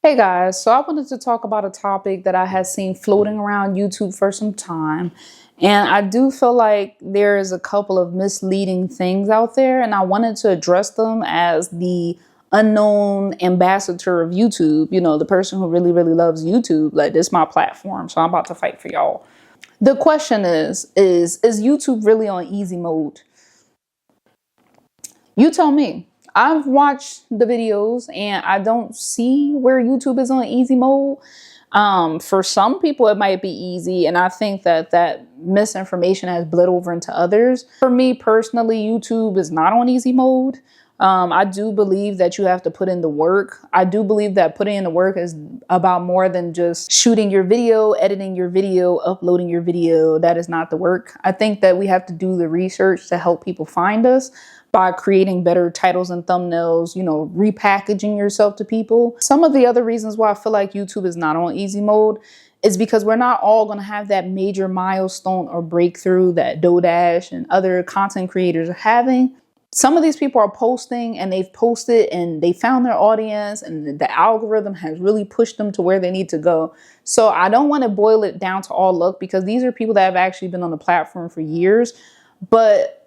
Hey guys, so I wanted to talk about a topic that I had seen floating around YouTube for some time. And I do feel like there is a couple of misleading things out there, and I wanted to address them as the unknown ambassador of YouTube, the person who really, really loves YouTube. Like, this is my platform, so I'm about to fight for y'all. The question is YouTube really on easy mode? You tell me. I've watched the videos and I don't see where YouTube is on easy mode. For some people, it might be easy. And I think that misinformation has bled over into others. For me personally, YouTube is not on easy mode. I do believe that you have to put in the work. I do believe that putting in the work is about more than just shooting your video, editing your video, uploading your video. That is not the work. I think that we have to do the research to help people find us by creating better titles and thumbnails, repackaging yourself to people. Some of the other reasons why I feel like YouTube is not on easy mode is because we're not all going to have that major milestone or breakthrough that DoDash and other content creators are having. Some of these people are posting and they've posted and they found their audience and the algorithm has really pushed them to where they need to go. So I don't want to boil it down to all luck, because these are people that have actually been on the platform for years. But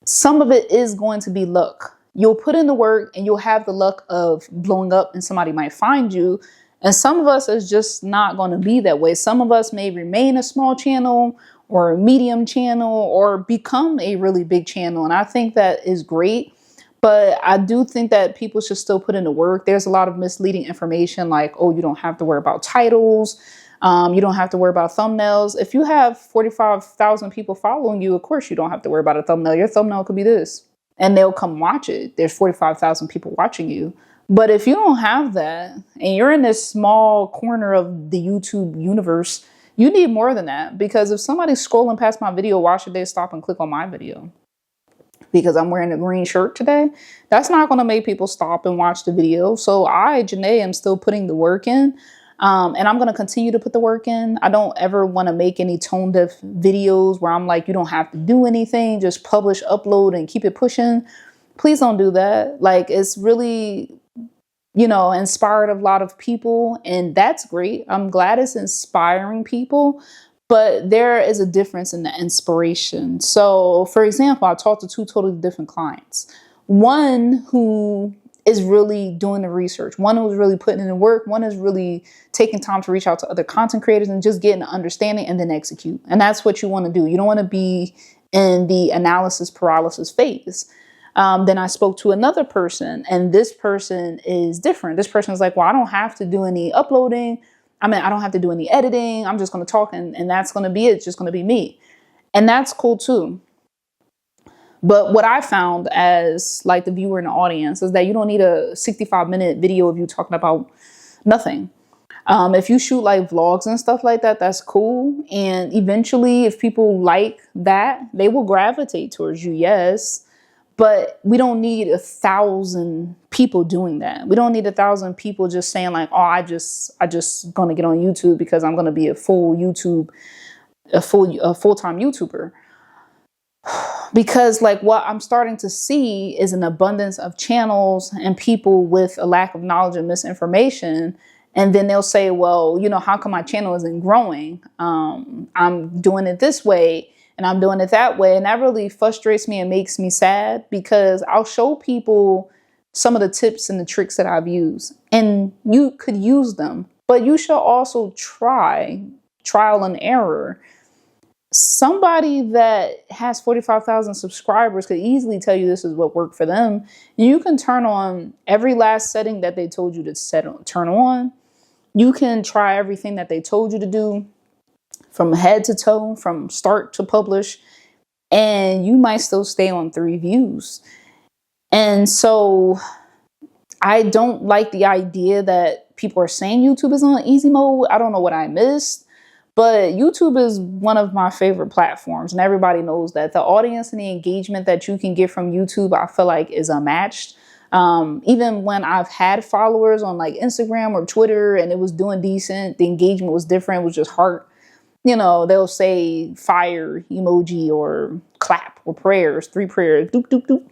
some of it is going to be luck. You'll put in the work and you'll have the luck of blowing up and somebody might find you. And some of us is just not going to be that way. Some of us may remain a small channel or a medium channel or become a really big channel. And I think that is great. But I do think that people should still put in the work. There's a lot of misleading information like, oh, you don't have to worry about titles. You don't have to worry about thumbnails. If you have 45,000 people following you, of course you don't have to worry about a thumbnail. Your thumbnail could be this, and they'll come watch it. There's 45,000 people watching you. But if you don't have that and you're in this small corner of the YouTube universe, you need more than that. Because if somebody's scrolling past my video, why should they stop and click on my video? Because I'm wearing a green shirt today? That's not going to make people stop and watch the video. So Janae, am still putting the work in. And I'm going to continue to put the work in. I don't ever want to make any tone deaf videos where I'm like, you don't have to do anything, just publish, upload, and keep it pushing. Please don't do that. Like, it's really, inspired a lot of people, and that's great. I'm glad it's inspiring people, but there is a difference in the inspiration. So, for example, I talked to two totally different clients. One who is really doing the research. One who's really putting in the work. One is really taking time to reach out to other content creators and just getting an understanding and then execute. And that's what you want to do. You don't want to be in the analysis paralysis phase. Then I spoke to another person, and this person is different. This person is like, well, I don't have to do any uploading. I don't have to do any editing. I'm just going to talk and that's going to be it. It's just going to be me. And that's cool too. But what I found as like the viewer in the audience is that you don't need a 65-minute video of you talking about nothing. If you shoot like vlogs and stuff like that, that's cool. And eventually, if people like that, they will gravitate towards you. Yes. But we don't need 1,000 people doing that. We don't need 1,000 people just saying like, oh, I just going to get on YouTube because I'm going to be a full-time YouTuber. Because like what I'm starting to see is an abundance of channels and people with a lack of knowledge and misinformation. And then they'll say, well, how come my channel isn't growing? I'm doing it this way and I'm doing it that way. And that really frustrates me and makes me sad, because I'll show people some of the tips and the tricks that I've used, and you could use them, but you should also trial and error. Somebody that has 45,000 subscribers could easily tell you this is what worked for them. You can turn on every last setting that they told you to turn on. You can try everything that they told you to do from head to toe, from start to publish, and you might still stay on 3 views. And so I don't like the idea that people are saying YouTube is on easy mode. I don't know what I missed. But YouTube is one of my favorite platforms, and everybody knows that. The audience and the engagement that you can get from YouTube, I feel like, is unmatched. Even when I've had followers on like Instagram or Twitter and it was doing decent, the engagement was different. It was just heart. They'll say fire emoji or clap or prayers, 3 prayers, doop, doop, doop.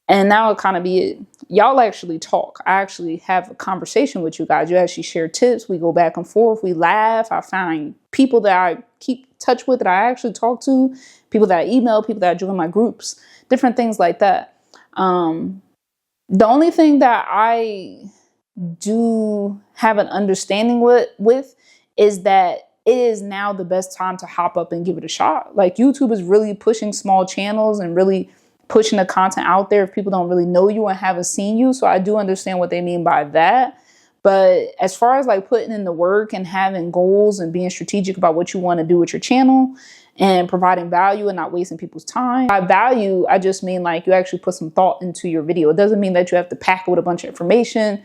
And now it kind of be it. Y'all actually talk. I actually have a conversation with you guys. You actually share tips. We go back and forth. We laugh. I find people that I keep touch with that I actually talk to, people that I email, people that I join my groups, different things like that. The only thing that I do have an understanding with is that it is now the best time to hop up and give it a shot. Like YouTube is really pushing small channels and really pushing the content out there if people don't really know you and haven't seen you. So I do understand what they mean by that. But as far as like putting in the work and having goals and being strategic about what you want to do with your channel and providing value and not wasting people's time. By value, I just mean like you actually put some thought into your video. It doesn't mean that you have to pack it with a bunch of information.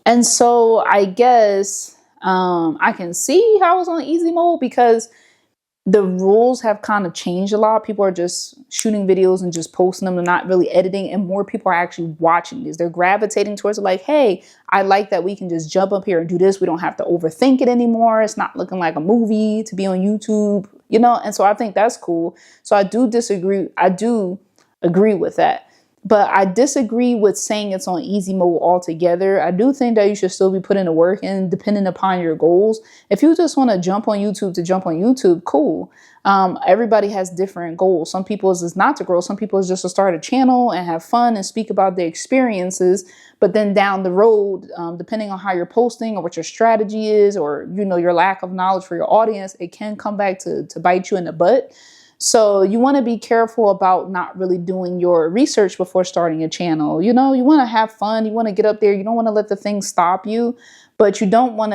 And so I guess I can see how it's on easy mode because the rules have kind of changed a lot. People are just shooting videos and just posting them and not really editing. And more people are actually watching these. They're gravitating towards it like, hey, I like that we can just jump up here and do this. We don't have to overthink it anymore. It's not looking like a movie to be on YouTube, you know? And so I think that's cool. So I do disagree. I do agree with that. But I disagree with saying it's on easy mode altogether. I do think that you should still be putting the work in depending upon your goals. If you just want to jump on YouTube to jump on YouTube, cool. Everybody has different goals. Some people is not to grow. Some people is just to start a channel and have fun and speak about their experiences. But then down the road, depending on how you're posting or what your strategy is or, you know, your lack of knowledge for your audience, it can come back to bite you in the butt. So you want to be careful about not really doing your research before starting a channel. You know, you want to have fun. You want to get up there. You don't want to let the thing stop you, but you don't want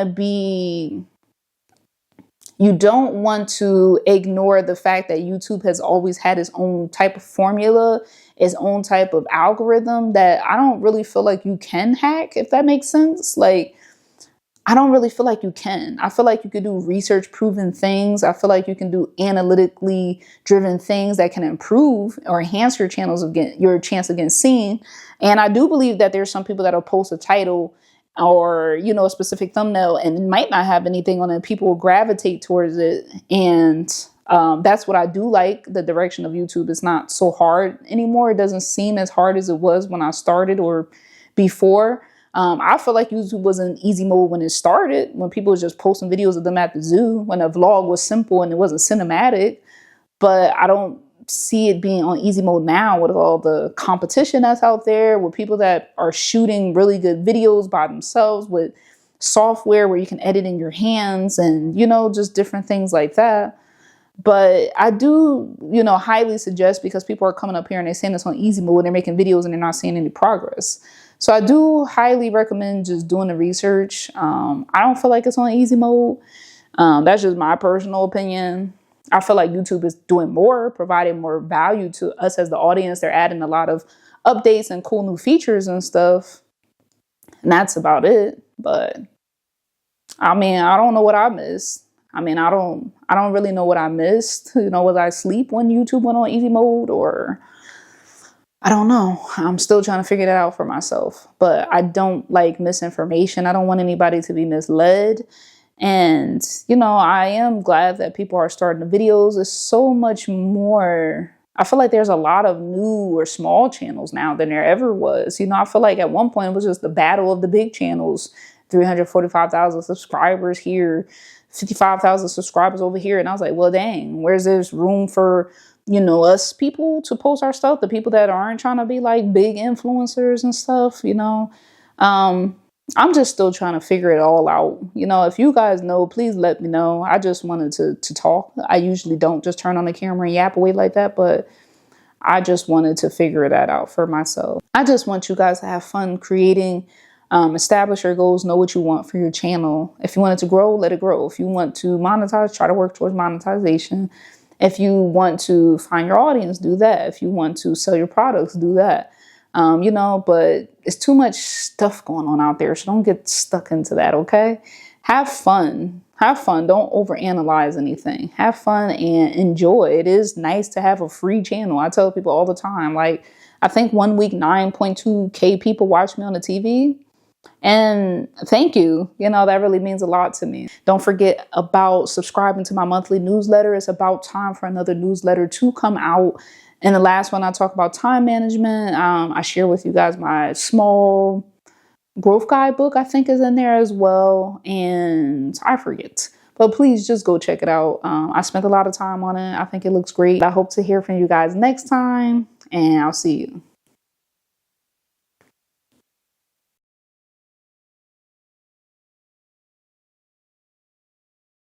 to ignore the fact that YouTube has always had its own type of formula, its own type of algorithm that I don't really feel like you can hack, if that makes sense. Like, I don't really feel like you can. I feel like you could do research proven things. I feel like you can do analytically driven things that can improve or enhance your your chance of getting seen. And I do believe that there's some people that'll post a title or, you know, a specific thumbnail and it might not have anything on it. People will gravitate towards it. And that's what I do like. The direction of YouTube is not so hard anymore. It doesn't seem as hard as it was when I started or before. I feel like YouTube was in easy mode when it started, when people was just posting videos of them at the zoo, when a vlog was simple and it wasn't cinematic. But I don't see it being on easy mode now with all the competition that's out there, with people that are shooting really good videos by themselves with software where you can edit in your hands and, you know, just different things like that. But I do, you know, highly suggest, because people are coming up here and they're saying it's on easy mode and they're making videos and they're not seeing any progress. So I do highly recommend just doing the research. I don't feel like it's on easy mode. That's just my personal opinion. I feel like YouTube is doing more, providing more value to us as the audience. They're adding a lot of updates and cool new features and stuff. And that's about it. But I mean, I don't know what I missed. I mean, I don't really know what I missed. You know, was I asleep when YouTube went on easy mode, or I don't know. I'm still trying to figure that out for myself. But I don't like misinformation. I don't want anybody to be misled. And, you know, I am glad that people are starting the videos. It's so much more. I feel like there's a lot of new or small channels now than there ever was. You know, I feel like at one point it was just the battle of the big channels. 345,000 subscribers here, 55,000 subscribers over here. And I was like, well, dang, where's this room for, you know, us people to post our stuff? The people that aren't trying to be like big influencers and stuff, you know. I'm just still trying to figure it all out. You know, if you guys know, please let me know. I just wanted to talk. I usually don't just turn on the camera and yap away like that, but I just wanted to figure that out for myself. I just want you guys to have fun creating, establish your goals, know what you want for your channel. If you want it to grow, let it grow. If you want to monetize, try to work towards monetization. If you want to find your audience, do that. If you want to sell your products, do that. You know, but it's too much stuff going on out there. So don't get stuck into that. Okay. Have fun. Have fun. Don't overanalyze anything. Have fun and enjoy. It is nice to have a free channel. I tell people all the time, like, I think 1 week, 9.2K people watch me on the TV. And thank you. You know, that really means a lot to me. Don't forget about subscribing to my monthly newsletter. It's about time for another newsletter to come out. And the last one, I talk about time management. I share with you guys my small growth guide book, I think, is in there as well. And I forget. But please just go check it out. I spent a lot of time on it. I think it looks great. I hope to hear from you guys next time. And I'll see you.